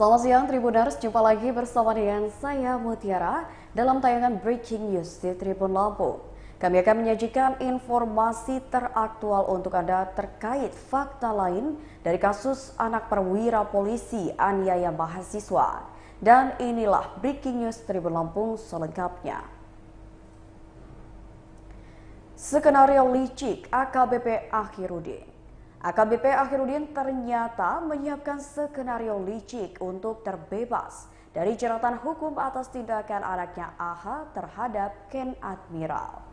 Selamat siang Tribuners, jumpa lagi bersama dengan saya Mutiara dalam tayangan Breaking News di Tribun Lampung. Kami akan menyajikan informasi teraktual untuk Anda terkait fakta lain dari kasus anak perwira polisi aniaya mahasiswa. Dan inilah Breaking News Tribun Lampung selengkapnya. Skenario licik AKBP Akhirudin. AKBP Akhirudin ternyata menyiapkan skenario licik untuk terbebas dari jeratan hukum atas tindakan anaknya AH terhadap Ken Admiral.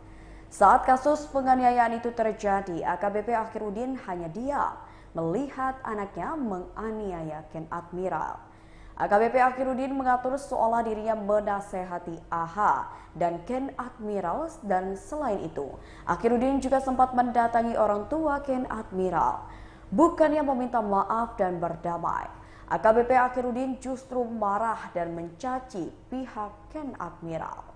Saat kasus penganiayaan itu terjadi, AKBP Akhirudin hanya diam melihat anaknya menganiaya Ken Admiral. AKBP Akhirudin mengatur seolah dirinya menasehati AH dan Ken Admiral, dan selain itu, Akhirudin juga sempat mendatangi orang tua Ken Admiral. Bukannya meminta maaf dan berdamai, AKBP Akhirudin justru marah dan mencaci pihak Ken Admiral.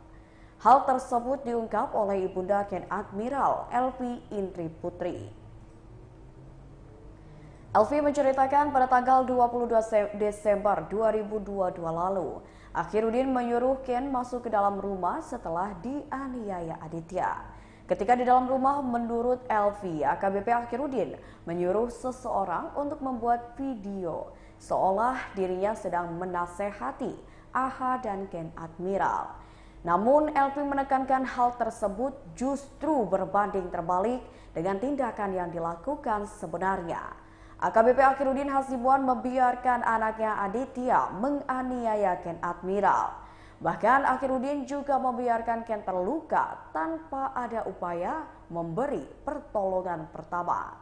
Hal tersebut diungkap oleh ibunda Ken Admiral, Elvi Indri Putri. Elvi menceritakan pada tanggal 22 Desember 2022 lalu, Akhirudin menyuruh Ken masuk ke dalam rumah setelah dianiaya Aditya. Ketika di dalam rumah, menurut Elvi, AKBP Akhirudin menyuruh seseorang untuk membuat video seolah dirinya sedang menasehati AH dan Ken Admiral. Namun Elvi menekankan hal tersebut justru berbanding terbalik dengan tindakan yang dilakukan sebenarnya. AKBP Akhirudin Hasibuan membiarkan anaknya Aditya menganiaya Ken Admiral. Bahkan Akhirudin juga membiarkan Ken terluka tanpa ada upaya memberi pertolongan pertama.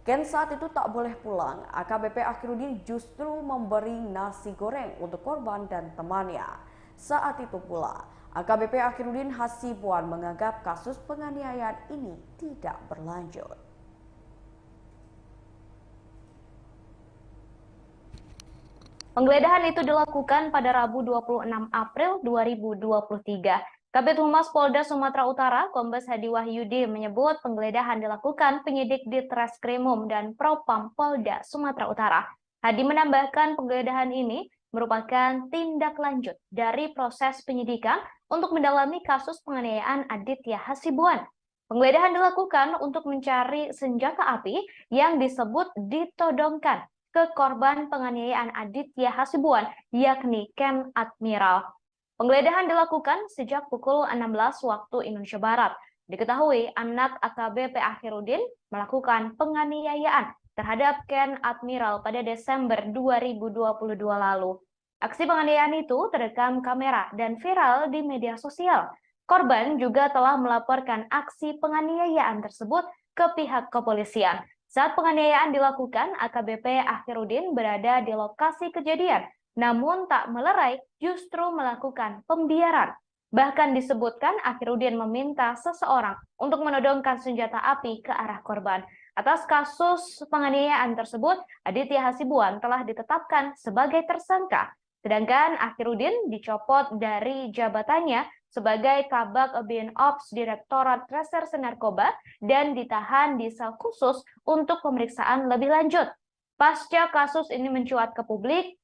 Ken saat itu tak boleh pulang. AKBP Akhirudin justru memberi nasi goreng untuk korban dan temannya. Saat itu pula, AKBP Akhirudin Hasibuan menganggap kasus penganiayaan ini tidak berlanjut. Penggeledahan itu dilakukan pada Rabu 26 April 2023. Kabid Humas Polda Sumatera Utara, Kombes Hadi Wahyudi menyebut penggeledahan dilakukan penyidik di Treskrimum dan Propam Polda Sumatera Utara. Hadi menambahkan penggeledahan ini merupakan tindak lanjut dari proses penyidikan untuk mendalami kasus penganiayaan Aditya Hasibuan. Penggeledahan dilakukan untuk mencari senjata api yang disebut ditodongkan ke korban penganiayaan Aditya Hasibuan, yakni Ken Admiral. Penggeledahan dilakukan sejak pukul 16 waktu Indonesia Barat. Diketahui anak AKBP Akhirudin melakukan penganiayaan terhadap Ken Admiral pada Desember 2022 lalu. Aksi penganiayaan itu terekam kamera dan viral di media sosial. Korban juga telah melaporkan aksi penganiayaan tersebut ke pihak kepolisian. Saat penganiayaan dilakukan, AKBP Akhirudin berada di lokasi kejadian, namun tak melerai, justru melakukan pembiaran. Bahkan disebutkan Akhirudin meminta seseorang untuk menodongkan senjata api ke arah korban. Atas kasus penganiayaan tersebut, Aditya Hasibuan telah ditetapkan sebagai tersangka. Sedangkan Akhirudin dicopot dari jabatannya sebagai Kabag Bin-Ops Direktorat Reserse Narkoba dan ditahan di sel khusus untuk pemeriksaan lebih lanjut. Pasca kasus ini mencuat ke publik,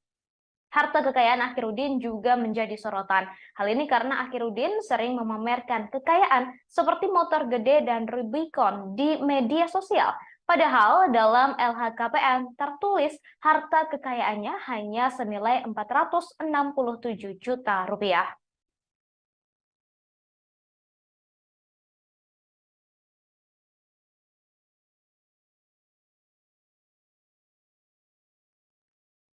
harta kekayaan Akhirudin juga menjadi sorotan. Hal ini karena Akhirudin sering memamerkan kekayaan seperti motor gede dan Rubicon di media sosial. Padahal dalam LHKPN tertulis harta kekayaannya hanya senilai 467 juta rupiah.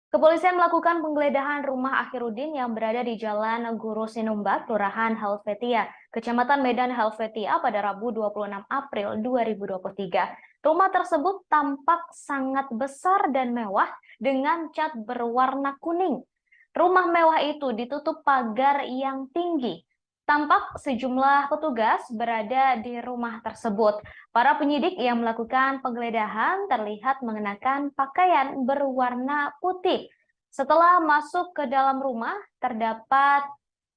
Kepolisian melakukan penggeledahan rumah Akhirudin yang berada di Jalan Guru Sinumba, Kelurahan Helvetia, Kecamatan Medan Helvetia pada Rabu 26 April 2023. Rumah tersebut tampak sangat besar dan mewah dengan cat berwarna kuning. Rumah mewah itu ditutup pagar yang tinggi. Tampak sejumlah petugas berada di rumah tersebut. Para penyidik yang melakukan penggeledahan terlihat mengenakan pakaian berwarna putih. Setelah masuk ke dalam rumah, terdapat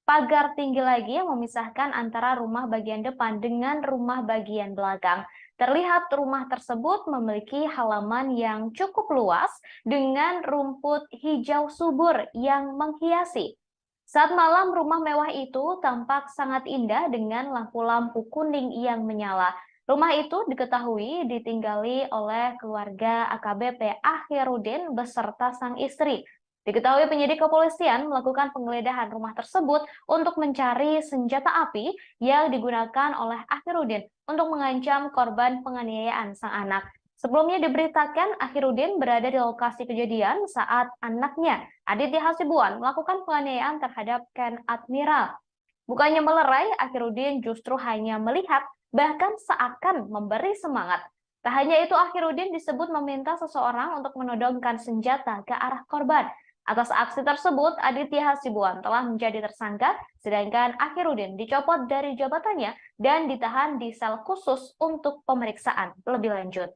pagar tinggi lagi yang memisahkan antara rumah bagian depan dengan rumah bagian belakang. Terlihat rumah tersebut memiliki halaman yang cukup luas dengan rumput hijau subur yang menghiasi. Saat malam, rumah mewah itu tampak sangat indah dengan lampu-lampu kuning yang menyala. Rumah itu diketahui ditinggali oleh keluarga AKBP Akhirudin beserta sang istri. Diketahui penyidik kepolisian melakukan penggeledahan rumah tersebut untuk mencari senjata api yang digunakan oleh Akhirudin untuk mengancam korban penganiayaan sang anak. Sebelumnya diberitakan Akhirudin berada di lokasi kejadian saat anaknya, Aditya Hasibuan, melakukan penganiayaan terhadap Ken Admiral. Bukannya melerai, Akhirudin justru hanya melihat, bahkan seakan memberi semangat. Tak hanya itu, Akhirudin disebut meminta seseorang untuk menodongkan senjata ke arah korban. Atas aksi tersebut, Aditya Hasibuan telah menjadi tersangka, sedangkan Akhirudin dicopot dari jabatannya dan ditahan di sel khusus untuk pemeriksaan lebih lanjut.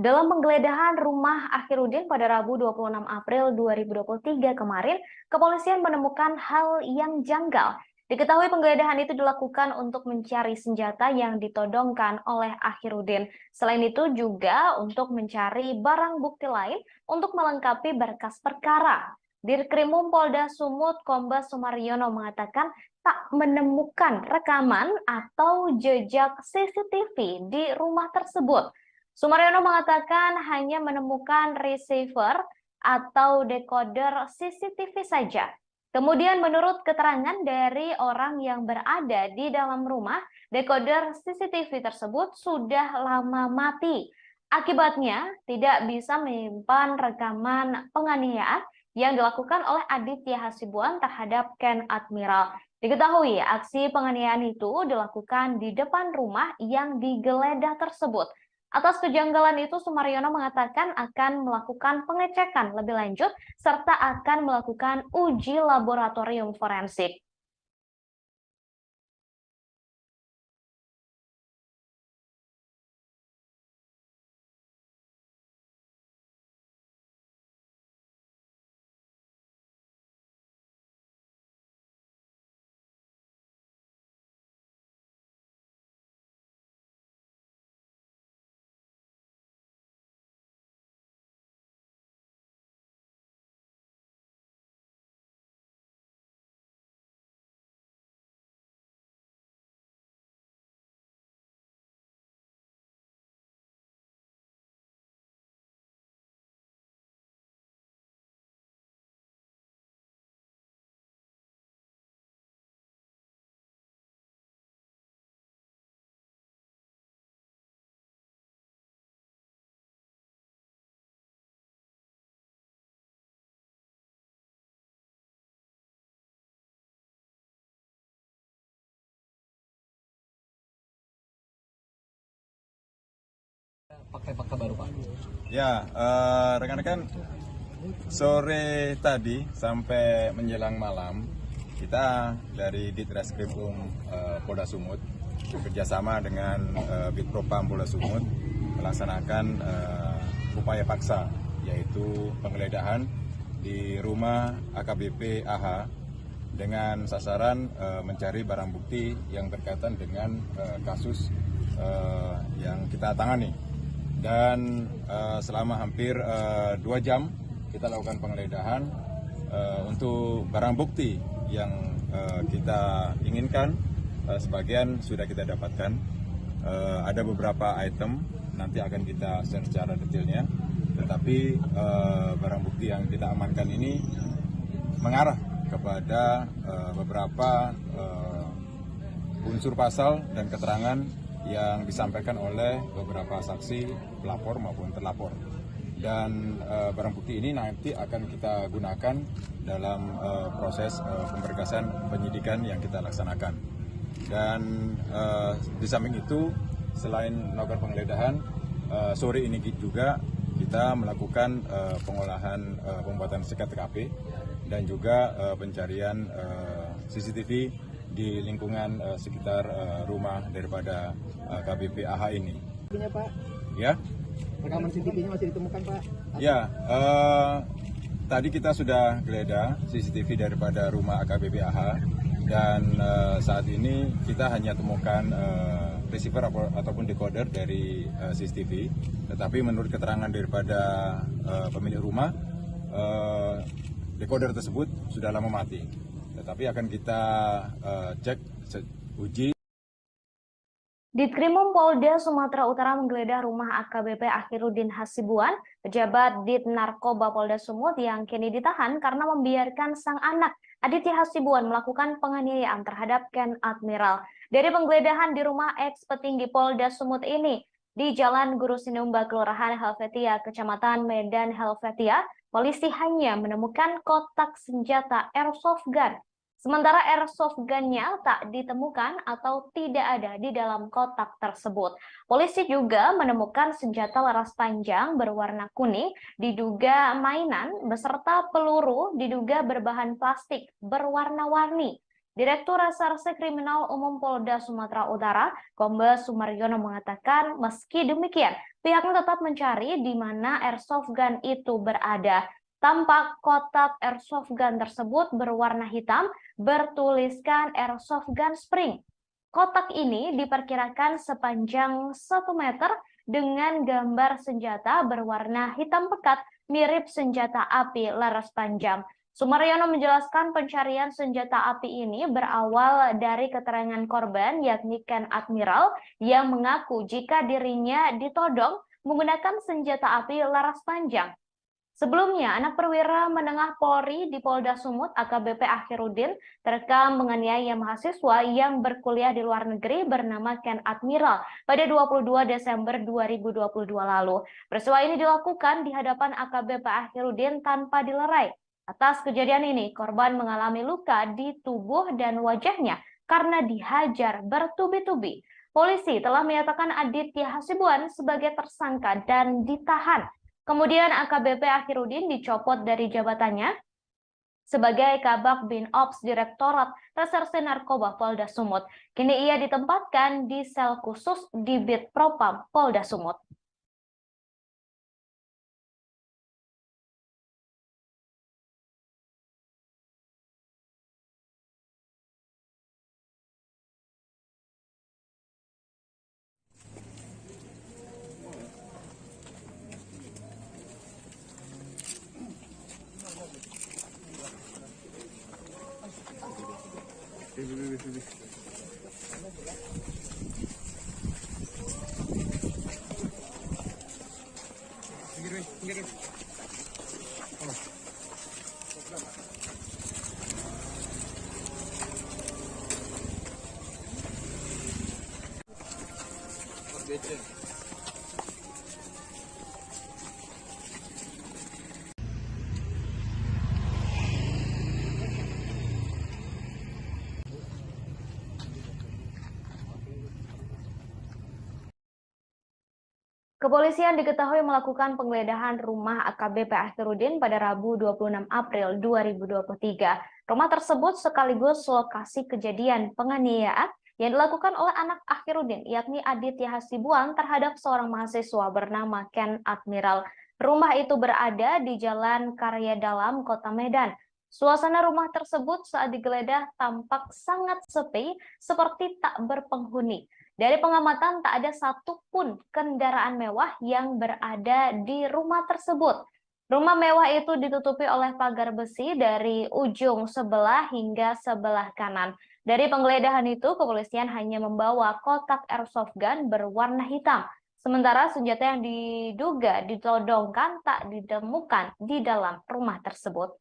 Dalam penggeledahan rumah Akhirudin pada Rabu 26 April 2023 kemarin, kepolisian menemukan hal yang janggal. Diketahui penggeledahan itu dilakukan untuk mencari senjata yang ditodongkan oleh Akhirudin. Selain itu juga untuk mencari barang bukti lain untuk melengkapi berkas perkara. Dirkrimum Polda Sumut Kombes Sumaryono mengatakan tak menemukan rekaman atau jejak CCTV di rumah tersebut. Sumaryono mengatakan hanya menemukan receiver atau decoder CCTV saja. Kemudian menurut keterangan dari orang yang berada di dalam rumah, decoder CCTV tersebut sudah lama mati. Akibatnya tidak bisa menyimpan rekaman penganiayaan yang dilakukan oleh Aditya Hasibuan terhadap Ken Admiral. Diketahui aksi penganiayaan itu dilakukan di depan rumah yang digeledah tersebut. Atas kejanggalan itu, Sumaryono mengatakan akan melakukan pengecekan lebih lanjut serta akan melakukan uji laboratorium forensik. Fakta-fakta baru, Pak. Ya, rekan-rekan, sore tadi sampai menjelang malam kita dari Ditreskrimum Polda Sumut bekerjasama dengan Bitpropam Polda Sumut melaksanakan upaya paksa, yaitu penggeledahan di rumah AKBP AH dengan sasaran mencari barang bukti yang berkaitan dengan kasus yang kita tangani. Dan selama hampir 2 jam kita lakukan penggeledahan untuk barang bukti yang kita inginkan. Sebagian sudah kita dapatkan. Ada beberapa item nanti akan kita share secara detailnya, tetapi barang bukti yang kita amankan ini mengarah kepada beberapa unsur pasal dan keterangan yang disampaikan oleh beberapa saksi, pelapor maupun terlapor. Dan barang bukti ini nanti akan kita gunakan dalam proses pemberkasan penyidikan yang kita laksanakan. Dan di samping itu, selain melakukan penggeledahan, sore ini juga kita melakukan pengolahan pembuatan TKP dan juga pencarian CCTV di lingkungan sekitar rumah daripada AKBP AH ini. Pak, Ya, rekaman CCTV-nya masih ditemukan, Pak? ya. Tadi kita sudah geledah CCTV daripada rumah AKBP AH. Dan saat ini kita hanya temukan receiver ataupun decoder dari CCTV, tetapi menurut keterangan daripada pemilik rumah, decoder tersebut sudah lama mati. Tetapi akan kita cek, uji. Ditkrimum Polda Sumatera Utara menggeledah rumah AKBP Akhiruddin Hasibuan, pejabat Dit Narkoba Polda Sumut yang kini ditahan karena membiarkan sang anak Aditya Hasibuan melakukan penganiayaan terhadap Ken Admiral. Dari penggeledahan di rumah ex petinggi Polda Sumut ini di Jalan Guru Sinumba, Kelurahan Helvetia, Kecamatan Medan Helvetia, polisi hanya menemukan kotak senjata airsoft gun. Sementara airsoft gun-nya tak ditemukan atau tidak ada di dalam kotak tersebut. Polisi juga menemukan senjata laras panjang berwarna kuning, diduga mainan, beserta peluru diduga berbahan plastik berwarna-warni. Direktur Reserse Kriminal Umum Polda Sumatera Utara, Kombes Sumaryono mengatakan meski demikian, pihaknya tetap mencari di mana airsoft gun itu berada. Tampak kotak airsoft gun tersebut berwarna hitam, bertuliskan airsoft gun spring. Kotak ini diperkirakan sepanjang 1 meter dengan gambar senjata berwarna hitam pekat mirip senjata api laras panjang. Sumaryono menjelaskan pencarian senjata api ini berawal dari keterangan korban yakni Ken Admiral yang mengaku jika dirinya ditodong menggunakan senjata api laras panjang. Sebelumnya, anak perwira menengah Polri di Polda Sumut AKBP Akhiruddin terekam menganiaya mahasiswa yang berkuliah di luar negeri bernama Ken Admiral pada 22 Desember 2022 lalu. Peristiwa ini dilakukan di hadapan AKBP Akhiruddin tanpa dilerai. Atas kejadian ini, korban mengalami luka di tubuh dan wajahnya karena dihajar bertubi-tubi. Polisi telah menyatakan Aditya Hasibuan sebagai tersangka dan ditahan. Kemudian AKBP Akhiruddin dicopot dari jabatannya sebagai Kabak Bin Ops Direktorat Reserse Narkoba Polda Sumut. Kini ia ditempatkan di sel khusus di Bit Propam Polda Sumut. Kepolisian diketahui melakukan penggeledahan rumah AKBP Akhiruddin pada Rabu 26 April 2023. Rumah tersebut sekaligus lokasi kejadian penganiayaan yang dilakukan oleh anak Akhiruddin, yakni Aditya Hasibuan terhadap seorang mahasiswa bernama Ken Admiral. Rumah itu berada di Jalan Karya Dalam, Kota Medan. Suasana rumah tersebut saat digeledah tampak sangat sepi, seperti tak berpenghuni. Dari pengamatan tak ada satupun kendaraan mewah yang berada di rumah tersebut. Rumah mewah itu ditutupi oleh pagar besi dari ujung sebelah hingga sebelah kanan. Dari penggeledahan itu, kepolisian hanya membawa kotak airsoft gun berwarna hitam. Sementara senjata yang diduga ditodongkan tak ditemukan di dalam rumah tersebut.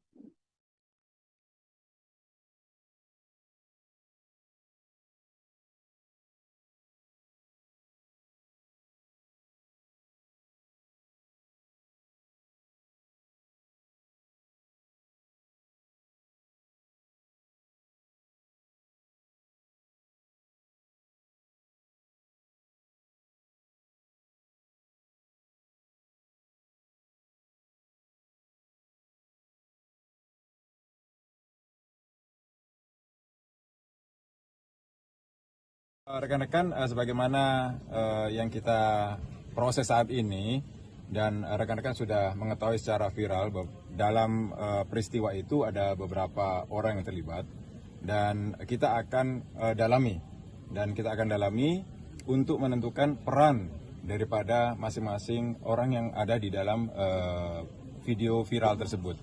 Rekan-rekan, sebagaimana yang kita proses saat ini dan rekan-rekan sudah mengetahui secara viral bahwa dalam peristiwa itu ada beberapa orang yang terlibat dan kita akan dalami untuk menentukan peran daripada masing-masing orang yang ada di dalam video viral tersebut.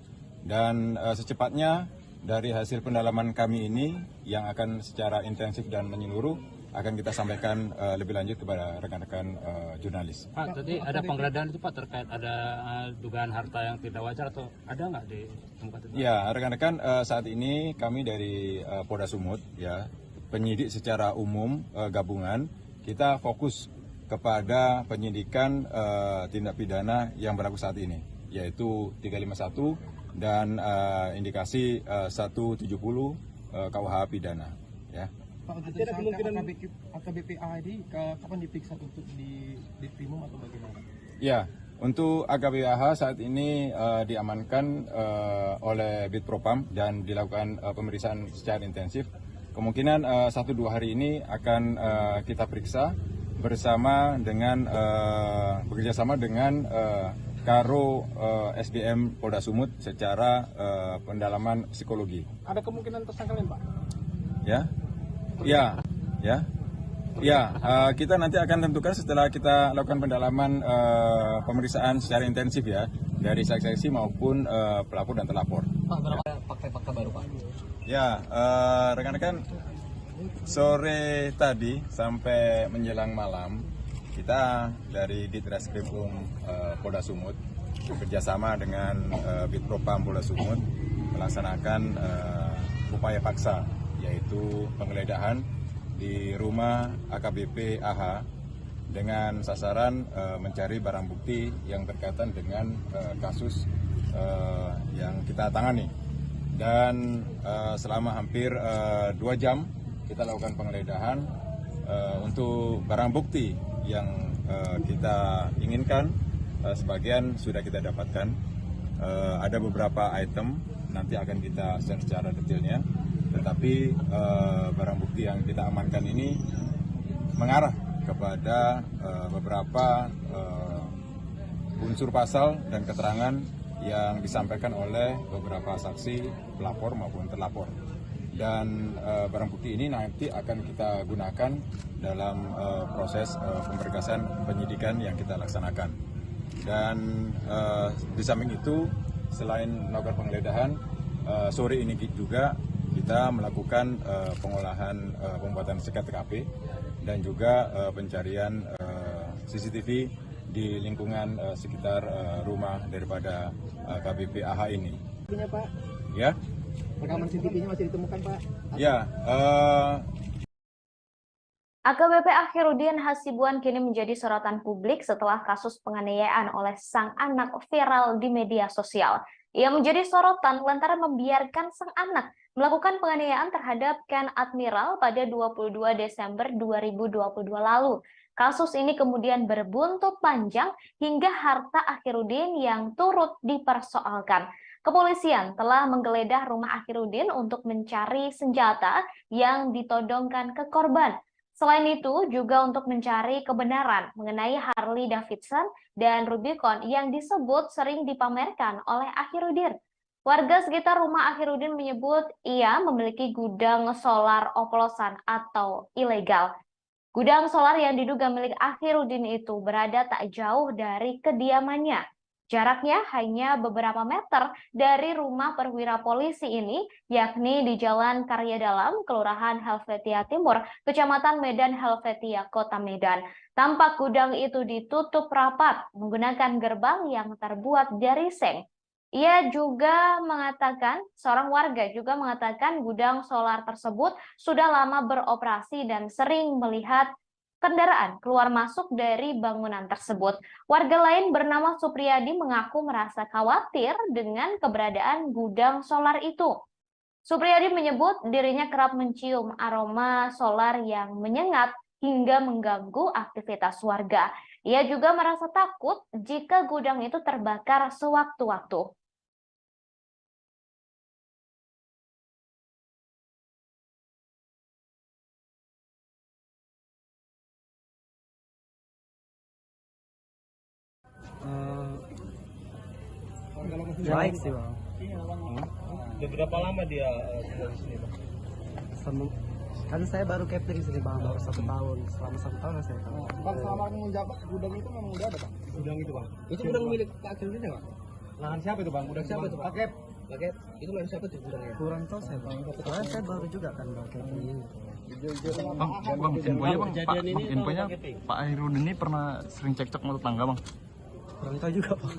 Dan secepatnya dari hasil pendalaman kami ini yang akan secara intensif dan menyeluruh akan kita sampaikan lebih lanjut kepada rekan-rekan jurnalis. Pak, tadi ada penggeledahan itu Pak terkait ada dugaan harta yang tidak wajar atau ada nggak di tempat itu? Ya, rekan-rekan, saat ini kami dari Polda Sumut, ya, penyidik secara umum gabungan, kita fokus kepada penyidikan tindak pidana yang berlaku saat ini, yaitu 351 dan indikasi 170 KUH pidana. Ya. Pak, untuk ada kemungkinan AKBP AHA ini kapan diperiksa untuk di Primum atau bagaimana? Ya, untuk AKBP AHA saat ini diamankan oleh Bid Propam dan dilakukan pemeriksaan secara intensif. Kemungkinan 1-2 hari ini akan kita periksa bekerjasama dengan Karo SDM Polda Sumut secara pendalaman psikologi. Ada kemungkinan tersangka lain, Pak? Kita nanti akan tentukan setelah kita lakukan pendalaman pemeriksaan secara intensif ya dari saksi-saksi maupun pelapor dan terlapor. Pak, berapa fakta-fakta baru, Pak? Ya, rekan-rekan, sore tadi sampai menjelang malam kita dari Ditreskrimum Polda Sumut bekerjasama dengan Bitpropam Polda Sumut melaksanakan upaya paksa, yaitu penggeledahan di rumah AKBP AH dengan sasaran mencari barang bukti yang berkaitan dengan kasus yang kita tangani. Dan selama hampir 2 jam kita lakukan penggeledahan untuk barang bukti yang kita inginkan. Sebagian sudah kita dapatkan, ada beberapa item nanti akan kita share secara detailnya. Tetapi barang bukti yang kita amankan ini mengarah kepada beberapa unsur pasal dan keterangan yang disampaikan oleh beberapa saksi, pelapor maupun terlapor. Dan barang bukti ini nanti akan kita gunakan dalam proses pemberkasan penyidikan yang kita laksanakan. Dan di samping itu, selain melakukan penggeledahan, sore ini juga kita melakukan pengolahan pembuatan TKP dan juga pencarian CCTV di lingkungan sekitar rumah daripada KBP AH ini. Pak? Ya? Rekaman CCTV-nya masih ditemukan, Pak? Ya. AKBP Akhirudin Hasibuan kini menjadi sorotan publik setelah kasus penganiayaan oleh sang anak viral di media sosial. Ia menjadi sorotan lantaran membiarkan sang anak melakukan penganiayaan terhadap Ken Admiral pada 22 Desember 2022 lalu. Kasus ini kemudian berbuntut panjang hingga harta Akhirudin yang turut dipersoalkan. Kepolisian telah menggeledah rumah Akhirudin untuk mencari senjata yang ditodongkan ke korban. Selain itu, juga untuk mencari kebenaran mengenai Harley Davidson dan Rubicon yang disebut sering dipamerkan oleh Akhirudin. Warga sekitar rumah Akhirudin menyebut ia memiliki gudang solar oplosan atau ilegal. Gudang solar yang diduga milik Akhirudin itu berada tak jauh dari kediamannya. Jaraknya hanya beberapa meter dari rumah perwira polisi ini, yakni di Jalan Karya Dalam, Kelurahan Helvetia Timur, Kecamatan Medan Helvetia, Kota Medan. Tampak gudang itu ditutup rapat menggunakan gerbang yang terbuat dari seng. Seorang warga juga mengatakan gudang solar tersebut sudah lama beroperasi dan sering melihat kendaraan keluar masuk dari bangunan tersebut. Warga lain bernama Supriyadi mengaku merasa khawatir dengan keberadaan gudang solar itu. Supriyadi menyebut dirinya kerap mencium aroma solar yang menyengat hingga mengganggu aktivitas warga. Ia juga merasa takut jika gudang itu terbakar sewaktu-waktu. Baik sih bang. Udah berapa lama dia tinggal di sini, Bang? Kan saya baru captain sini bang, baru 1 tahun. Selama 1 tahun saya tahu. Bang, selama menjabat gudang itu memang udah ada, Bang? Gudang itu, Bang. Itu gudang milik Pak Akhirudin ya, Bang? Lahan siapa itu, Bang? Gudang siapa itu, Pak? Paket. Itu lahan siapa tuh gudangnya? Kurang tahu saya bang. Soalnya saya baru juga kan bang captain ini. Bang, infonya Pak Akhirudin ini pernah sering cekcok sama tetangga, Bang. Kurang tahu juga bang.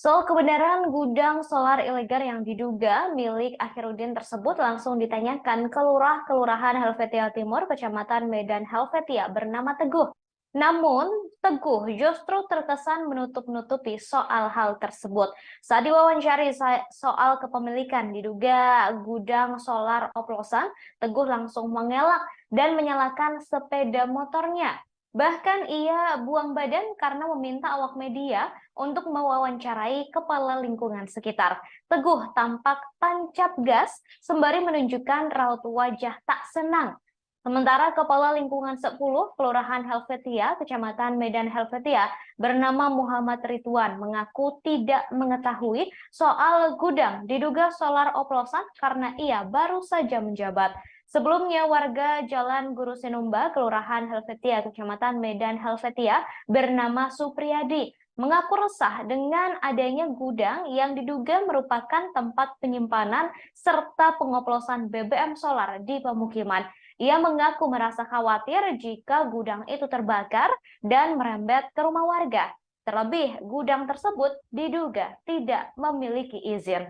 Soal kebenaran gudang solar ilegal yang diduga milik Akhirudin tersebut langsung ditanyakan ke Kelurahan Helvetia Timur, Kecamatan Medan Helvetia bernama Teguh. Namun, Teguh justru terkesan menutup-nutupi soal hal tersebut. Saat diwawancari soal kepemilikan diduga gudang solar oplosan, Teguh langsung mengelak dan menyalakan sepeda motornya. Bahkan ia buang badan karena meminta awak media untuk mewawancarai kepala lingkungan sekitar. Teguh tampak tancap gas sembari menunjukkan raut wajah tak senang. Sementara Kepala Lingkungan 10 Kelurahan Helvetia, Kecamatan Medan Helvetia, bernama Muhammad Ridwan mengaku tidak mengetahui soal gudang diduga solar oplosan karena ia baru saja menjabat. Sebelumnya, warga Jalan Guru Sinumba, Kelurahan Helvetia, Kecamatan Medan Helvetia, bernama Supriyadi, mengaku resah dengan adanya gudang yang diduga merupakan tempat penyimpanan serta pengoplosan BBM solar di pemukiman. Ia mengaku merasa khawatir jika gudang itu terbakar dan merembet ke rumah warga. Terlebih, gudang tersebut diduga tidak memiliki izin.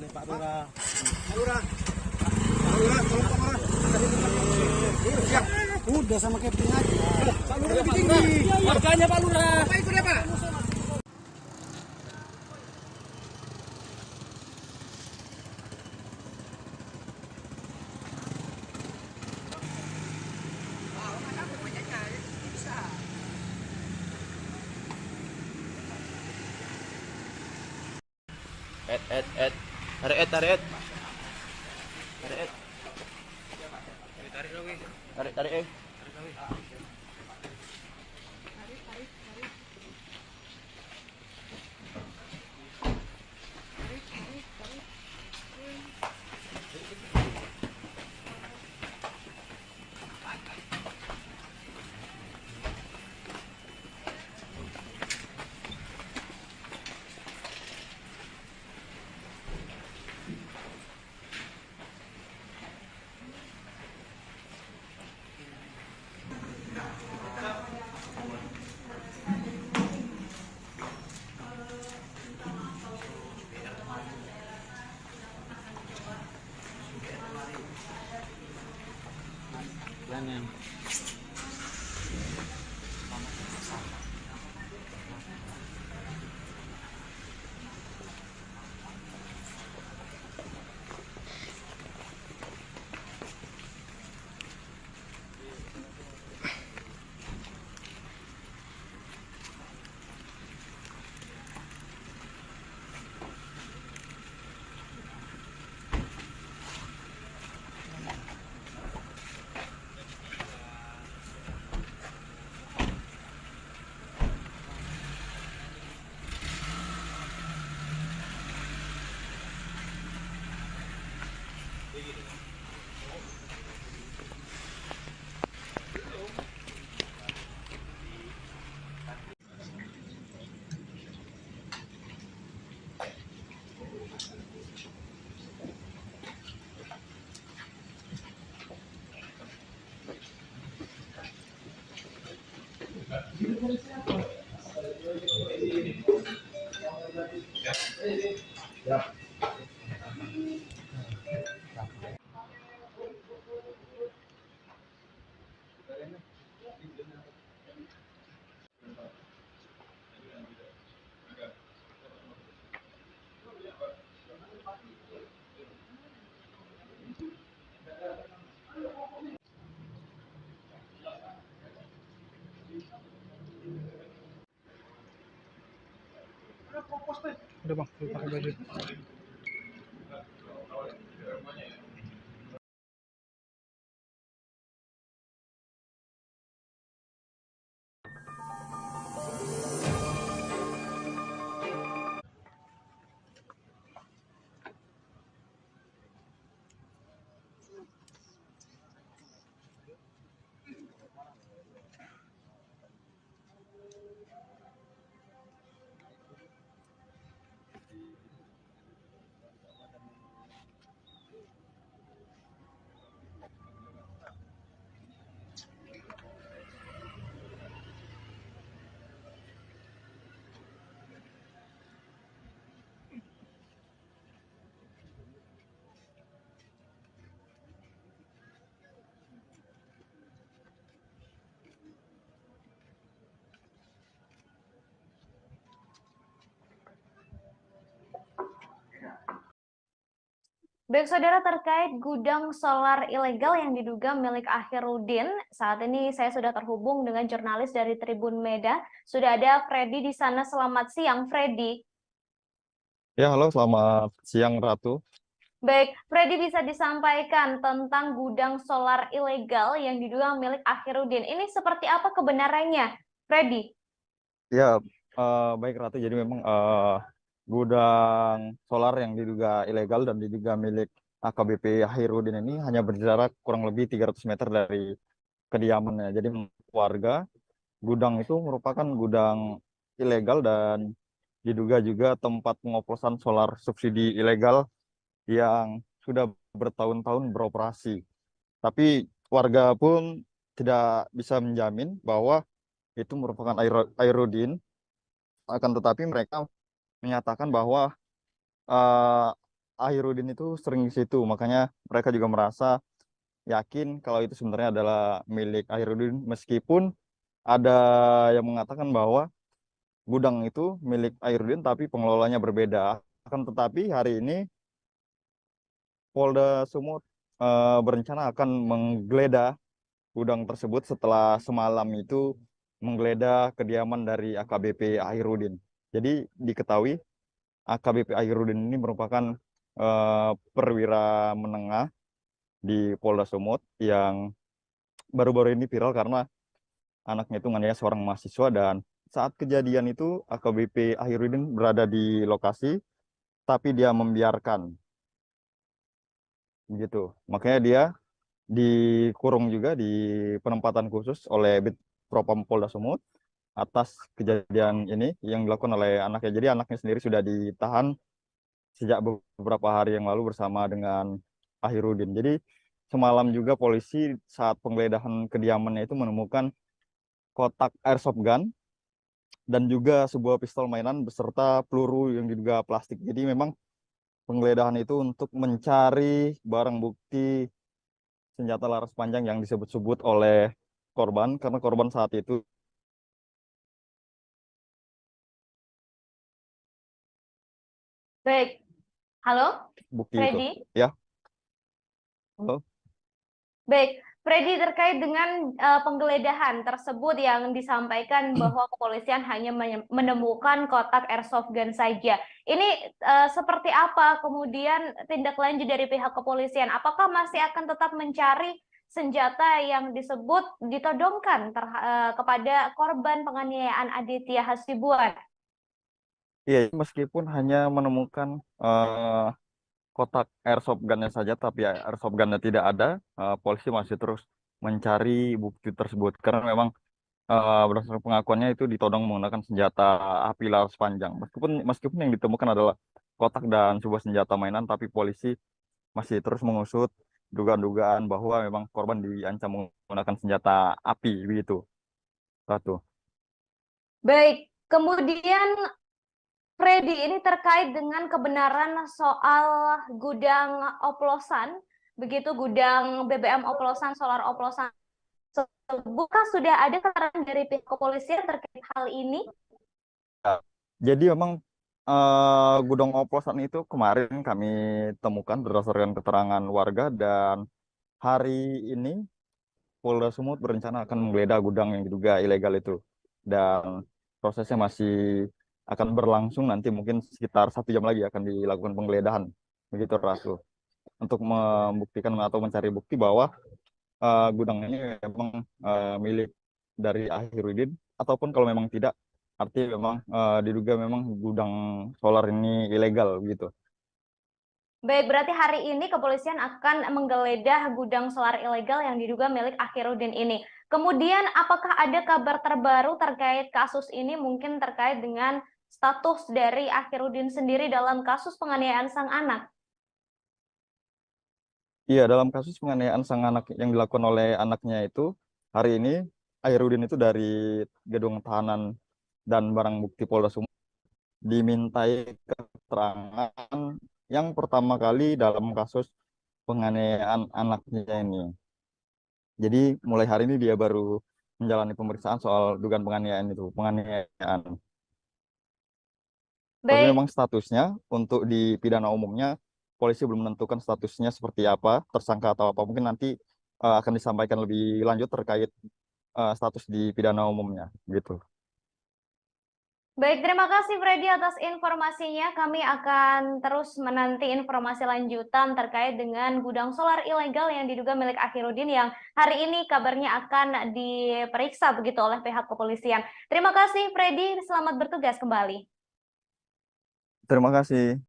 Pak Lurah. Tolong Siap. Udah sama captain aja. Pak Lurah lebih tinggi. Warganya Pak Lurah. Pak ikut ya, Pak. Tarik. penggeledahannya. Udah bang, pakai baju. Baik saudara, terkait gudang solar ilegal yang diduga milik Akhirudin, saat ini saya sudah terhubung dengan jurnalis dari Tribun Medan. Sudah ada Freddy di sana. Selamat siang, Freddy. Ya, halo, selamat siang Ratu. Baik, Freddy, bisa disampaikan tentang gudang solar ilegal yang diduga milik Akhirudin. Ini seperti apa kebenarannya, Freddy? Ya, baik Ratu. Jadi memang gudang solar yang diduga ilegal dan diduga milik AKBP Hairudin ini hanya berjarak kurang lebih 300 meter dari kediamannya. Jadi warga, gudang itu merupakan gudang ilegal dan diduga juga tempat pengoplosan solar subsidi ilegal yang sudah bertahun-tahun beroperasi. Tapi warga pun tidak bisa menjamin bahwa itu merupakan Airudin, akan tetapi mereka menyatakan bahwa uh, Airudin itu sering di situ, makanya mereka juga merasa yakin kalau itu sebenarnya adalah milik Airudin, meskipun ada yang mengatakan bahwa gudang itu milik Airudin tapi pengelolanya berbeda. Akan tetapi hari ini Polda Sumut berencana akan menggeledah gudang tersebut setelah semalam itu menggeledah kediaman dari AKBP Akhirudin. Jadi diketahui AKBP Akhirudin ini merupakan perwira menengah di Polda Sumut yang baru-baru ini viral karena anaknya itu nganiaya seorang mahasiswa, dan saat kejadian itu AKBP Akhirudin berada di lokasi tapi dia membiarkan gitu. Makanya dia dikurung juga di penempatan khusus oleh Bid Propam Polda Sumut atas kejadian ini yang dilakukan oleh anaknya. Jadi anaknya sendiri sudah ditahan sejak beberapa hari yang lalu bersama dengan Akhirudin. Jadi semalam juga polisi saat penggeledahan kediamannya itu menemukan kotak airsoft gun dan juga sebuah pistol mainan beserta peluru yang diduga plastik. Jadi memang penggeledahan itu untuk mencari barang bukti senjata laras panjang yang disebut-sebut oleh korban, karena korban saat itu Baik. Halo, bukti itu. Freddy? Ya, halo. Baik, Freddy, terkait dengan penggeledahan tersebut yang disampaikan bahwa kepolisian hanya menemukan kotak airsoft gun saja. Ini seperti apa kemudian tindak lanjut dari pihak kepolisian? Apakah masih akan tetap mencari senjata yang disebut ditodongkan kepada korban penganiayaan Aditya Hasibuan? Iya, meskipun hanya menemukan kotak airsoft gun-nya saja, tapi airsoft gun-nya tidak ada, polisi masih terus mencari bukti tersebut. Karena memang berdasarkan pengakuannya itu ditodong menggunakan senjata api laras panjang. Meskipun yang ditemukan adalah kotak dan sebuah senjata mainan, tapi polisi masih terus mengusut dugaan-dugaan bahwa memang korban diancam menggunakan senjata api begitu. Ratu. Baik, kemudian Freddy, ini terkait dengan kebenaran soal gudang oplosan, begitu gudang BBM oplosan, solar oplosan. Bukan sudah ada keterangan dari pihak kepolisian terkait hal ini? Jadi memang gudang oplosan itu kemarin kami temukan berdasarkan keterangan warga, dan hari ini Polda Sumut berencana akan menggeledah gudang yang diduga ilegal itu. Dan prosesnya masih akan berlangsung, nanti mungkin sekitar 1 jam lagi akan dilakukan penggeledahan. Begitu Ratu. Untuk membuktikan atau mencari bukti bahwa gudang ini memang milik dari Ahirudin, ataupun kalau memang tidak, artinya memang diduga memang gudang solar ini ilegal gitu. Baik, berarti hari ini kepolisian akan menggeledah gudang solar ilegal yang diduga milik Ahirudin ini. Kemudian apakah ada kabar terbaru terkait kasus ini, mungkin terkait dengan status dari Ahirudin sendiri dalam kasus penganiayaan sang anak? Iya, dalam kasus penganiayaan sang anak yang dilakukan oleh anaknya itu, hari ini Ahirudin itu dari gedung tahanan dan barang bukti Polda Sumut dimintai keterangan yang pertama kali dalam kasus penganiayaan anaknya ini. Jadi mulai hari ini dia baru menjalani pemeriksaan soal dugaan penganiayaan itu, penganiayaan. Tapi Baik, memang statusnya untuk di pidana umumnya, polisi belum menentukan statusnya seperti apa, tersangka atau apa. Mungkin nanti akan disampaikan lebih lanjut terkait status di pidana umumnya, gitu. baik, terima kasih Freddy atas informasinya. Kami akan terus menanti informasi lanjutan terkait dengan gudang solar ilegal yang diduga milik Ahirudin yang hari ini kabarnya akan diperiksa begitu oleh pihak kepolisian. Terima kasih Freddy, selamat bertugas kembali. Terima kasih.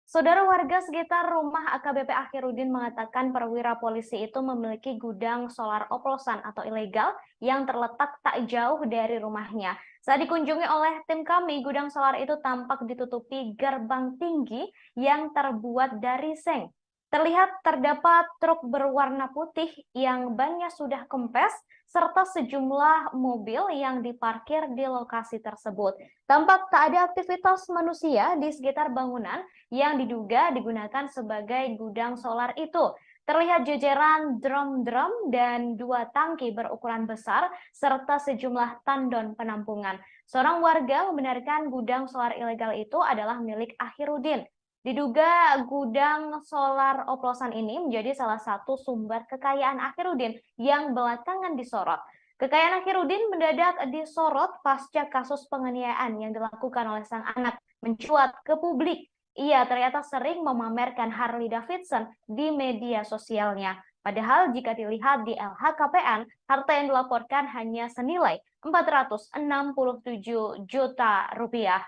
Saudara, warga sekitar rumah AKBP Ahirudin mengatakan perwira polisi itu memiliki gudang solar oplosan atau ilegal yang terletak tak jauh dari rumahnya. Saat dikunjungi oleh tim kami, gudang solar itu tampak ditutupi gerbang tinggi yang terbuat dari seng. Terlihat terdapat truk berwarna putih yang bannya sudah kempes, serta sejumlah mobil yang diparkir di lokasi tersebut. Tampak tak ada aktivitas manusia di sekitar bangunan yang diduga digunakan sebagai gudang solar itu. Terlihat jajaran drum-drum dan 2 tangki berukuran besar, serta sejumlah tandon penampungan. Seorang warga membenarkan gudang solar ilegal itu adalah milik Ahirudin. Diduga gudang solar oplosan ini menjadi salah satu sumber kekayaan Ahirudin yang belakangan disorot. Kekayaan Ahirudin mendadak disorot pasca kasus penganiayaan yang dilakukan oleh sang anak mencuat ke publik. Ia ternyata sering memamerkan Harley Davidson di media sosialnya. Padahal jika dilihat di LHKPN, harta yang dilaporkan hanya senilai 467 juta rupiah.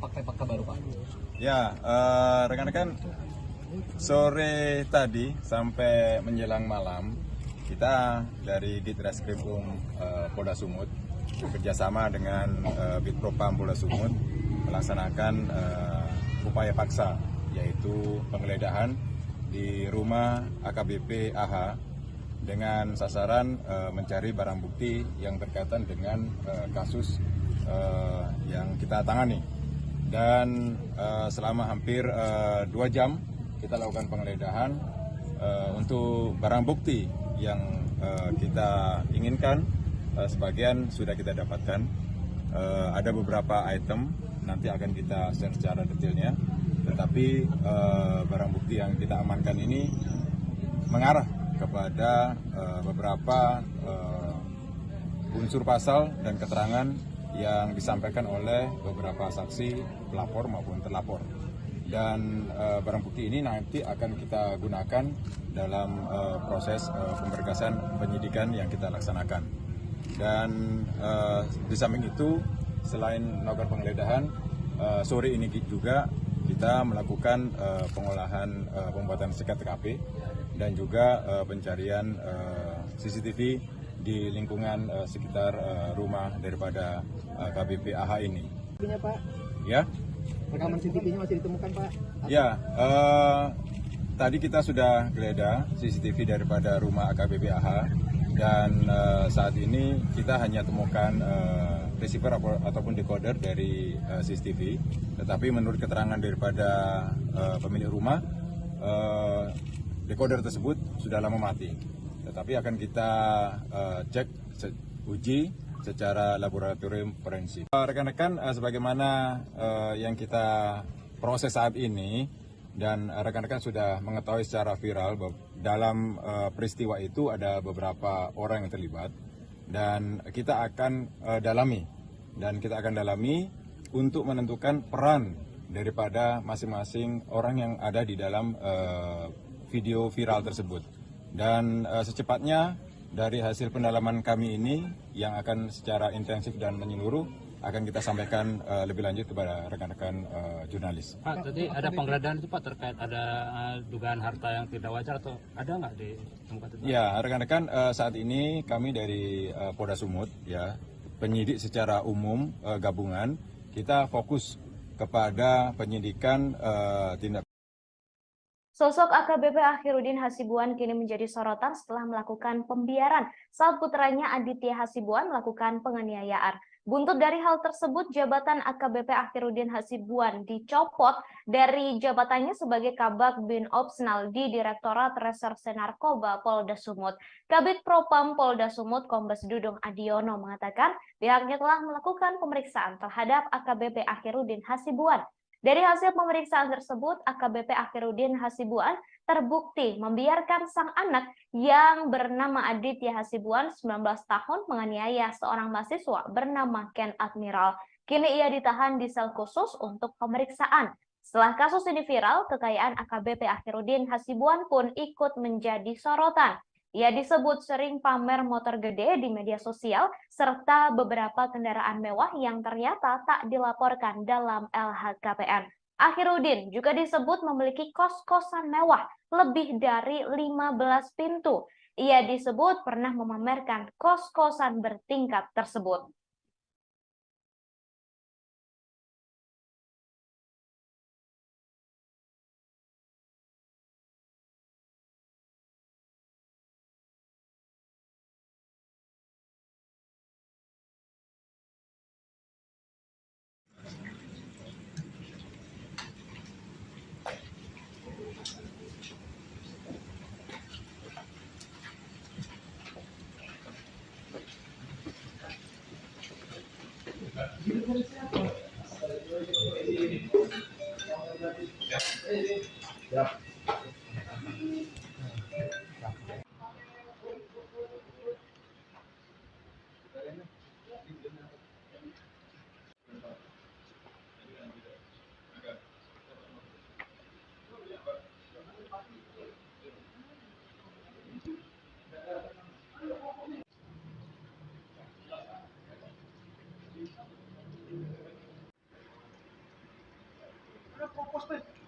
Fakta-fakta baru Pak. Ya, rekan-rekan, sore tadi sampai menjelang malam, kita dari Ditreskrimum Polda Sumut bekerjasama dengan Bitpropam Polda Sumut melaksanakan upaya paksa, yaitu penggeledahan di rumah AKBP AH dengan sasaran mencari barang bukti yang berkaitan dengan kasus yang kita tangani. Dan selama hampir 2 jam kita lakukan penggeledahan untuk barang bukti yang kita inginkan. Sebagian sudah kita dapatkan. Ada beberapa item nanti akan kita share secara detailnya. Tetapi barang bukti yang kita amankan ini mengarah kepada beberapa unsur pasal dan keterangan yang disampaikan oleh beberapa saksi, pelapor maupun terlapor. Dan barang bukti ini nanti akan kita gunakan dalam proses pemberkasan penyidikan yang kita laksanakan. Dan di samping itu, selain melakukan penggeledahan, sore ini juga kita melakukan pengolahan pembuatan sekat TKP dan juga pencarian CCTV di lingkungan sekitar rumah daripada KBP AH ini. CCTV-nya Pak? Ya? Rekaman CCTV-nya masih ditemukan Pak? Ya, tadi kita sudah geledah CCTV daripada rumah AKBP AH. Dan saat ini kita hanya temukan receiver ataupun decoder dari CCTV. Tetapi menurut keterangan daripada pemilik rumah, decoder tersebut sudah lama mati. Tetapi akan kita cek, uji secara laboratorium forensik. Rekan-rekan, sebagaimana yang kita proses saat ini, dan rekan-rekan sudah mengetahui secara viral bahwa dalam peristiwa itu ada beberapa orang yang terlibat, dan kita akan dalami untuk menentukan peran daripada masing-masing orang yang ada di dalam video viral tersebut. Dan secepatnya dari hasil pendalaman kami ini yang akan secara intensif dan menyeluruh akan kita sampaikan lebih lanjut kepada rekan-rekan jurnalis. Pak, tadi ada penggeledahan itu Pak terkait ada dugaan harta yang tidak wajar atau ada nggak di tempat itu? Ya, rekan-rekan, saat ini kami dari Polda Sumut, ya, penyidik secara umum gabungan, kita fokus kepada penyidikan tindak. Sosok AKBP Akhiruddin Hasibuan kini menjadi sorotan setelah melakukan pembiaran saat putranya Aditya Hasibuan melakukan penganiayaan. Buntut dari hal tersebut, jabatan AKBP Akhiruddin Hasibuan dicopot dari jabatannya sebagai Kabag Bin Opsnal di Direktorat Reserse Narkoba Polda Sumut. Kabid Propam Polda Sumut Kombes Dudung Adiono mengatakan pihaknya telah melakukan pemeriksaan terhadap AKBP Akhiruddin Hasibuan. Dari hasil pemeriksaan tersebut, AKBP Akhiruddin Hasibuan terbukti membiarkan sang anak yang bernama Aditya Hasibuan 19 tahun menganiaya seorang mahasiswa bernama Ken Admiral. Kini ia ditahan di sel khusus untuk pemeriksaan. Setelah kasus ini viral, kekayaan AKBP Akhiruddin Hasibuan pun ikut menjadi sorotan. Ia disebut sering pamer motor gede di media sosial serta beberapa kendaraan mewah yang ternyata tak dilaporkan dalam LHKPN. Akhiruddin juga disebut memiliki kos-kosan mewah lebih dari 15 pintu. Ia disebut pernah memamerkan kos-kosan bertingkat tersebut.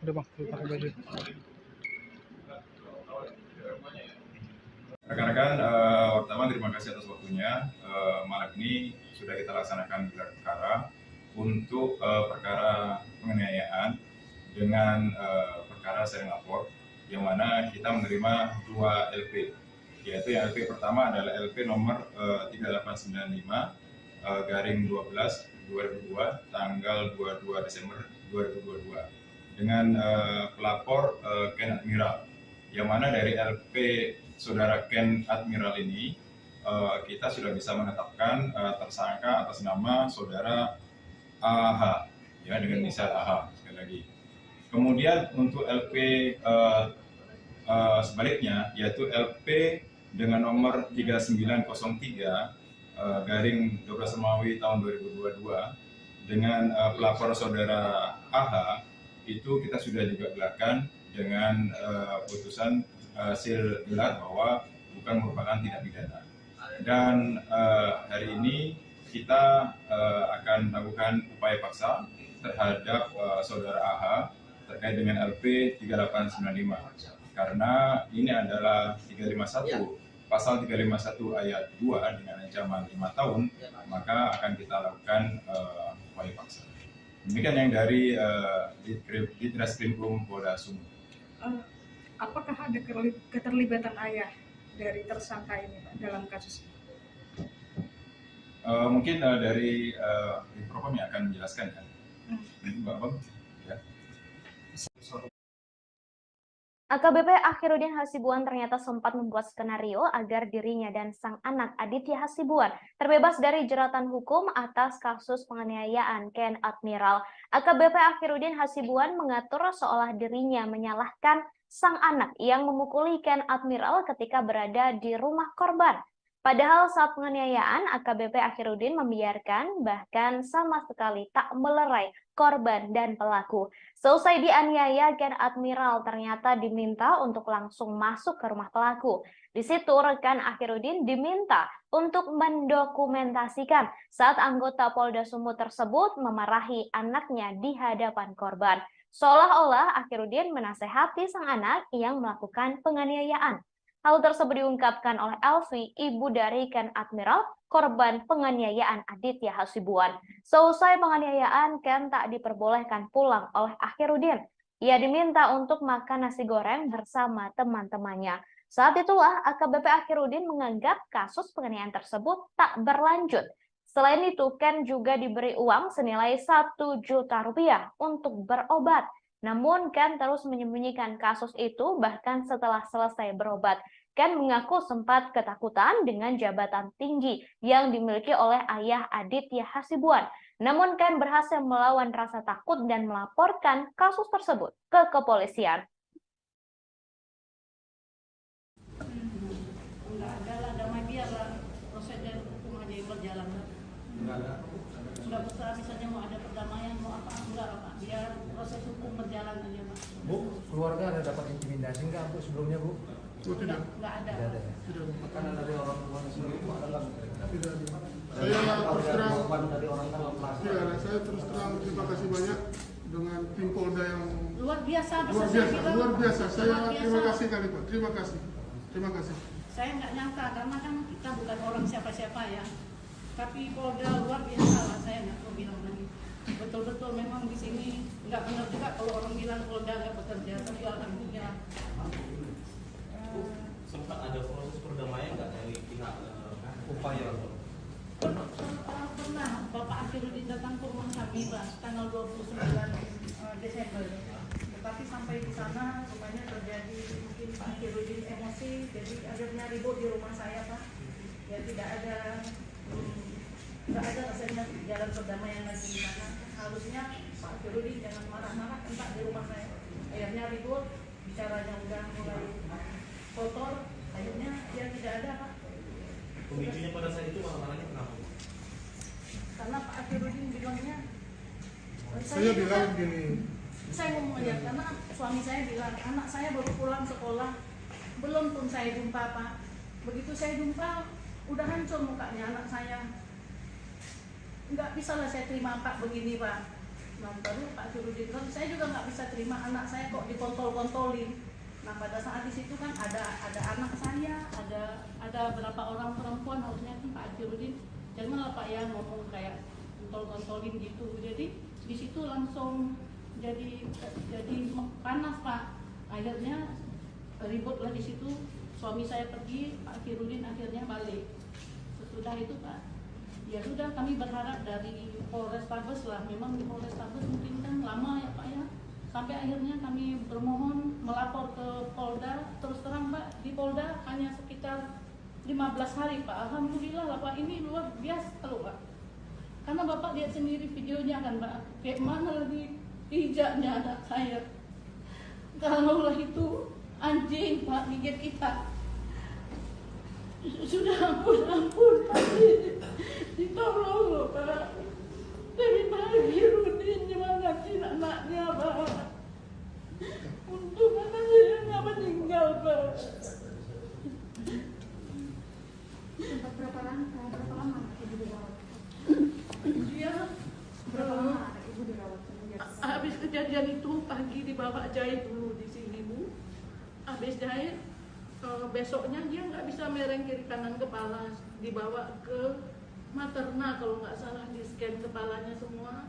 Udah Bang, pakai baju. Rekan-rekan, pertama terima kasih atas waktunya. Malam ini sudah kita laksanakan gelar perkara untuk perkara penganiayaan dengan perkara sering lapor, yang mana kita menerima 2 LP, yaitu yang LP pertama adalah LP nomor 3895 garing 12 2002 tanggal 22 Desember 2022 dengan pelapor Ken Admiral, yang mana dari LP saudara Ken Admiral ini kita sudah bisa menetapkan tersangka atas nama saudara AH, ya, dengan inisial AH sekali lagi. Kemudian untuk LP sebaliknya, yaitu LP dengan nomor 3903 garing 12 Romawi tahun 2022 dengan pelapor saudara AH, itu kita sudah juga gelarkan dengan putusan hasil gelar bahwa bukan merupakan tindak pidana. Dan hari ini kita akan melakukan upaya paksa terhadap saudara AH terkait dengan LP 3895, karena ini adalah 351, pasal 351 ayat 2 dengan ancaman 5 tahun, maka akan kita lakukan upaya paksa. Demikian yang dari Ditreskrimum Polda Sumut. Apakah ada keterlibatan ayah dari tersangka ini, Pak, dalam kasus ini? Mungkin dari Propam yang akan menjelaskan, ya. Mbak Bang, ya. AKBP Akhiruddin Hasibuan ternyata sempat membuat skenario agar dirinya dan sang anak Aditya Hasibuan terbebas dari jeratan hukum atas kasus penganiayaan Ken Admiral. AKBP Akhiruddin Hasibuan mengatur seolah dirinya menyalahkan sang anak yang memukuli Ken Admiral ketika berada di rumah korban. Padahal saat penganiayaan, AKBP Akhiruddin membiarkan, bahkan sama sekali tak melerai korban dan pelaku. Selesai dianiaya, Ken Admiral ternyata diminta untuk langsung masuk ke rumah pelaku. Di situ rekan Akhiruddin diminta untuk mendokumentasikan saat anggota Polda Sumut tersebut memarahi anaknya di hadapan korban. Seolah-olah Akhiruddin menasehati sang anak yang melakukan penganiayaan. Hal tersebut diungkapkan oleh Elvi, ibu dari Ken Admiral, korban penganiayaan Aditya Hasibuan. Selesai penganiayaan, Ken tak diperbolehkan pulang oleh Akhiruddin. Ia diminta untuk makan nasi goreng bersama teman-temannya. Saat itulah AKBP Akhiruddin menganggap kasus penganiayaan tersebut tak berlanjut. Selain itu, Ken juga diberi uang senilai 1 juta rupiah untuk berobat. Namun Ken terus menyembunyikan kasus itu bahkan setelah selesai berobat. Ken mengaku sempat ketakutan dengan jabatan tinggi yang dimiliki oleh ayah Aditya Hasibuan. Namun Ken berhasil melawan rasa takut dan melaporkan kasus tersebut ke kepolisian. Enggak ada lah, damai biarlah proses hukum aja yang berjalan. Enggak usah misalnya mau ada perdamaian, mau apa, enggak Pak. Biar proses hukum berjalan aja, Pak. Bu, keluarga ada dapat intimidasi enggak, Bu, sebelumnya, Bu? Enggak ada. Tidak ada. Karena dari orang tua sendiri, Bu, adalah tidak ada. Saya terus terang terima kasih banyak dengan tim Polda yang luar biasa. Saya terima kasih kali Pak. Terima kasih. Saya nggak nyangka karena kan kita bukan orang siapa-siapa ya. Tapi Polda luar biasa lah, saya nggak mau bilang lagi. Betul-betul memang di sini nggak benar juga kalau orang bilang Polda nggak bekerja, tapi alhamdulillah. Sempat ada proses perdamaian nggak dari pihak upaya? Pernah Bapak Akhiruddin datang ke rumah kami Pak, tanggal 29 Desember. Tetapi sampai di sana rupanya terjadi mungkin Pak Akhiruddin emosi, jadi akhirnya ribut di rumah saya Pak. Ya tidak ada rasanya jalan perdamaian lagi di sana. Harusnya Pak Akhiruddin jangan marah-marah entah di rumah saya. Akhirnya ribut, bicaranya udah mulai kotor, akhirnya dia tidak ada Pak. Pemicunya pada saat itu marah-marahnya kenapa? Karena Pak Akhiruddin bilangnya, saya bilang gini. Saya ngomong aja, karena suami saya bilang, anak saya baru pulang sekolah, belum pun saya jumpa Pak. Begitu saya jumpa, udah hancur mukanya anak saya. Nggak bisa lah saya terima Pak begini Pak. Nah baru Pak Akhiruddin bilang, saya juga nggak bisa terima anak saya kok dikontol-kontolin. Nah pada saat di situ kan ada anak saya, ada berapa orang perempuan, harusnya kan Pak Akhiruddin janganlah Pak ya ngomong kayak kontol-kontolin gitu. Jadi di situ langsung jadi panas Pak. Akhirnya ributlah di situ. Suami saya pergi, Pak Akhiruddin akhirnya balik. Sesudah itu Pak Ya sudah, kami berharap dari Polrestabes lah, memang di Polrestabes mungkin kan lama ya Pak ya, sampai akhirnya kami bermohon melapor ke Polda. Terus terang Pak, di Polda hanya sekitar 15 hari Pak. Alhamdulillah lah Pak, ini luar biasa loh Pak, karena Bapak lihat sendiri videonya kan Pak, kayak mana lagi pijaknya anak saya. Kalau lah itu anjing Pak gigit kita, sudah ampun Pak, ditolong loh Pak. Dari Pak Hirudin nyemangatin anaknya Pak, untuk anak saya nggak meninggal Pak. Berapa lama ibu dirawat? Dia Berapa lama ibu dirawat? habis kejadian itu pagi dibawa jahit dulu di sini Bu. Habis jahit besoknya dia nggak bisa mereng kiri kanan kepala, dibawa ke materna kalau nggak salah, di scan kepalanya semua.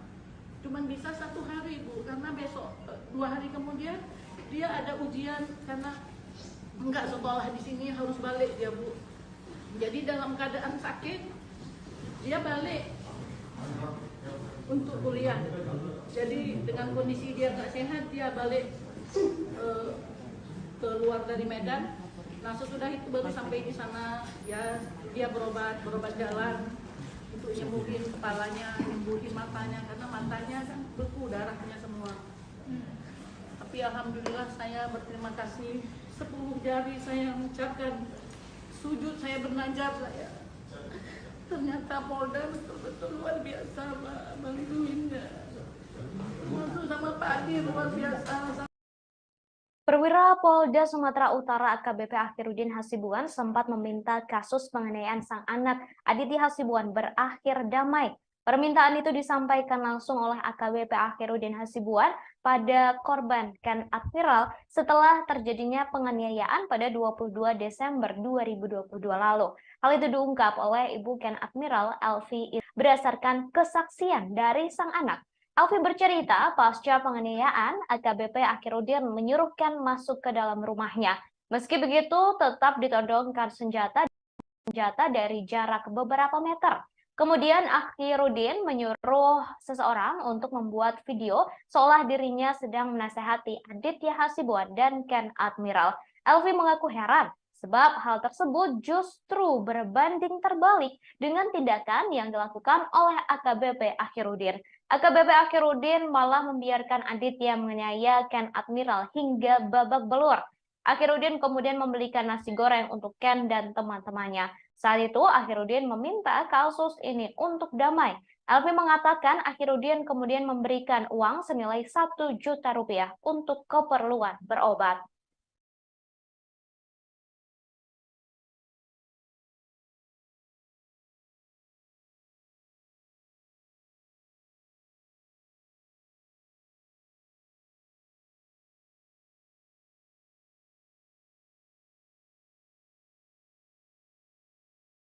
Cuman bisa 1 hari Bu, karena besok 2 hari kemudian dia ada ujian, karena nggak sekolah di sini harus balik dia Bu. Jadi dalam keadaan sakit dia balik untuk kuliah. Jadi dengan kondisi dia nggak sehat, dia balik keluar dari Medan. Nah sesudah itu baru sampai di sana ya, dia berobat jalan untuk nyembuhin kepalanya, nyembuhin matanya, karena matanya kan beku darahnya semua. Tapi alhamdulillah saya berterima kasih 10 jari saya mengucapkan sujud, saya bernajab saya. Ternyata Polda betul-betul luar biasa Pak, bantuinnya. Termasuk sama Pak Adi luar biasa. Perwira Polda Sumatera Utara AKBP Akhiruddin Hasibuan sempat meminta kasus penganiayaan sang anak Aditya Hasibuan berakhir damai. Permintaan itu disampaikan langsung oleh AKBP Akhiruddin Hasibuan pada korban Ken Admiral setelah terjadinya penganiayaan pada 22 Desember 2022 lalu. Hal itu diungkap oleh Ibu Ken Admiral Elvi berdasarkan kesaksian dari sang anak. Elvi bercerita, pasca penganiayaan, AKBP Akhiruddin menyuruh Ken masuk ke dalam rumahnya. Meski begitu, tetap ditodongkan senjata dari jarak beberapa meter. Kemudian Akhiruddin menyuruh seseorang untuk membuat video seolah dirinya sedang menasehati Aditya Hasibuan dan Ken Admiral. Elvi mengaku heran sebab hal tersebut justru berbanding terbalik dengan tindakan yang dilakukan oleh AKBP Akhiruddin. AKBP Akhiruddin malah membiarkan Aditya menganiaya Ken Admiral hingga babak belur. Akhiruddin kemudian membelikan nasi goreng untuk Ken dan teman-temannya. Saat itu Akhiruddin meminta kasus ini untuk damai. Elvi mengatakan Akhiruddin kemudian memberikan uang senilai 1 juta rupiah untuk keperluan berobat.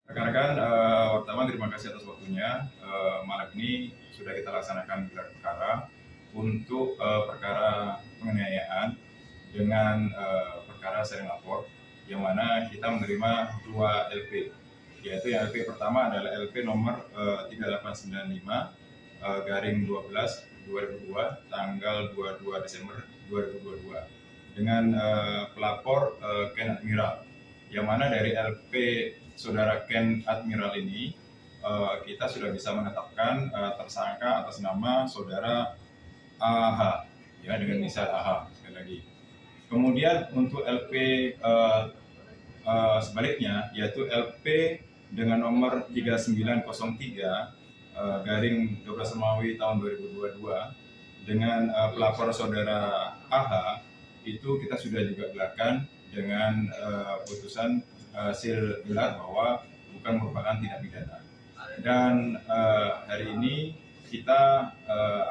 Rekan-rekan, pertama terima kasih atas waktunya. Malam ini sudah kita laksanakan gelar perkara untuk perkara penganiayaan dengan perkara sering lapor, yang mana kita menerima 2 LP, yaitu yang LP pertama adalah LP nomor 3895/12/2002 tanggal 22 Desember 2022 dengan pelapor Ken Admiral, yang mana dari LP Saudara Ken Admiral ini kita sudah bisa menetapkan tersangka atas nama Saudara AH, ya, dengan inisial AH sekali lagi. Kemudian untuk LP sebaliknya, yaitu LP dengan nomor 3903/12 Romawi tahun 2022 dengan pelapor Saudara AH, itu kita sudah juga gelarkan dengan putusan hasil gelar bahwa bukan merupakan tindak pidana. Dan hari ini kita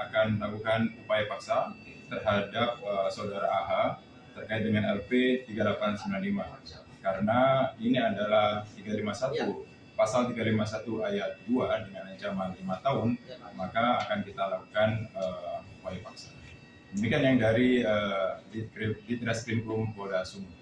akan melakukan upaya paksa terhadap Saudara AH terkait dengan LP 3895, karena ini adalah 351, pasal 351 ayat 2 dengan ancaman 5 tahun, maka akan kita lakukan upaya paksa. Demikian yang dari Ditreskrimum Polda Sumut.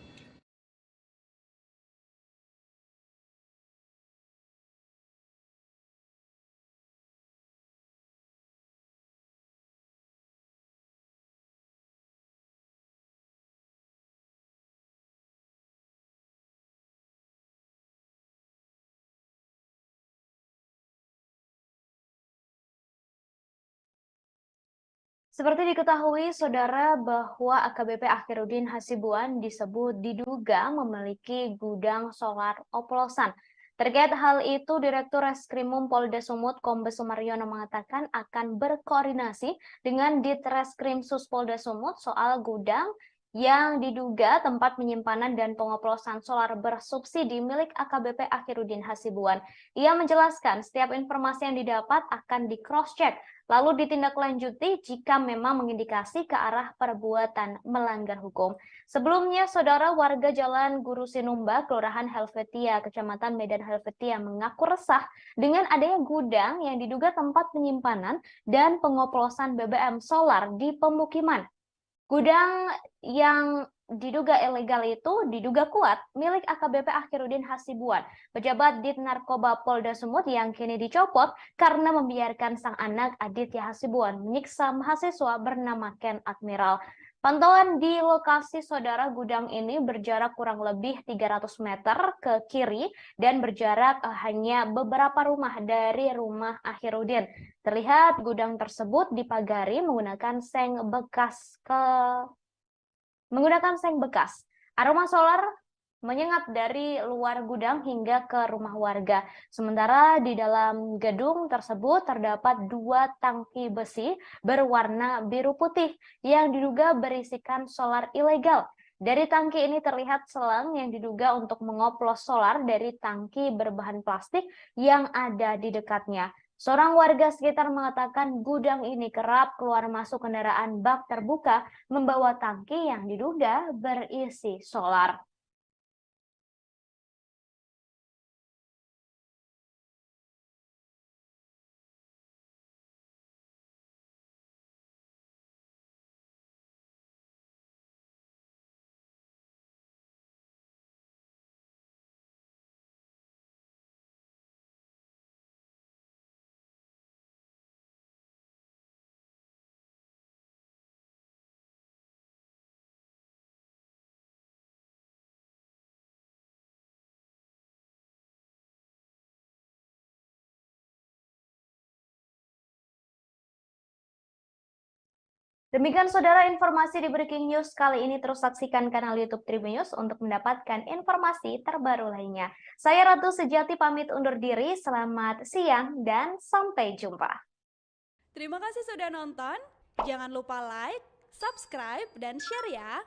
Seperti diketahui, saudara, bahwa AKBP Akhiruddin Hasibuan diduga memiliki gudang solar oplosan. Terkait hal itu, Direktur Reskrimum Polda Sumut Kombes Sumaryono mengatakan akan berkoordinasi dengan Ditreskrimsus Polda Sumut soal gudang yang diduga tempat penyimpanan dan pengoplosan solar bersubsidi milik AKBP Akhiruddin Hasibuan. Ia menjelaskan setiap informasi yang didapat akan di-cross-check, lalu ditindaklanjuti jika memang mengindikasi ke arah perbuatan melanggar hukum. Sebelumnya, saudara, warga Jalan Guru Sinumba, Kelurahan Helvetia, Kecamatan Medan Helvetia mengaku resah dengan adanya gudang yang diduga tempat penyimpanan dan pengoplosan BBM solar di pemukiman. Gudang yang diduga ilegal itu diduga kuat milik AKBP Akhiruddin Hasibuan, pejabat Dit Narkoba Polda Sumut yang kini dicopot karena membiarkan sang anak Aditya Hasibuan menyiksa mahasiswa bernama Ken Admiral. Pantauan di lokasi, saudara, gudang ini berjarak kurang lebih 300 meter ke kiri dan berjarak hanya beberapa rumah dari rumah Akhiruddin. Terlihat gudang tersebut dipagari menggunakan seng bekas. Aroma solar menyengat dari luar gudang hingga ke rumah warga. Sementara di dalam gedung tersebut terdapat 2 tangki besi berwarna biru putih yang diduga berisikan solar ilegal. Dari tangki ini terlihat selang yang diduga untuk mengoplos solar dari tangki berbahan plastik yang ada di dekatnya. Seorang warga sekitar mengatakan gudang ini kerap keluar masuk kendaraan bak terbuka membawa tangki yang diduga berisi solar. Demikian, saudara, informasi di Breaking News kali ini. Terus saksikan kanal YouTube Tribun News untuk mendapatkan informasi terbaru lainnya. Saya Ratu Sejati pamit undur diri. Selamat siang dan sampai jumpa. Terima kasih sudah nonton. Jangan lupa like, subscribe, dan share ya.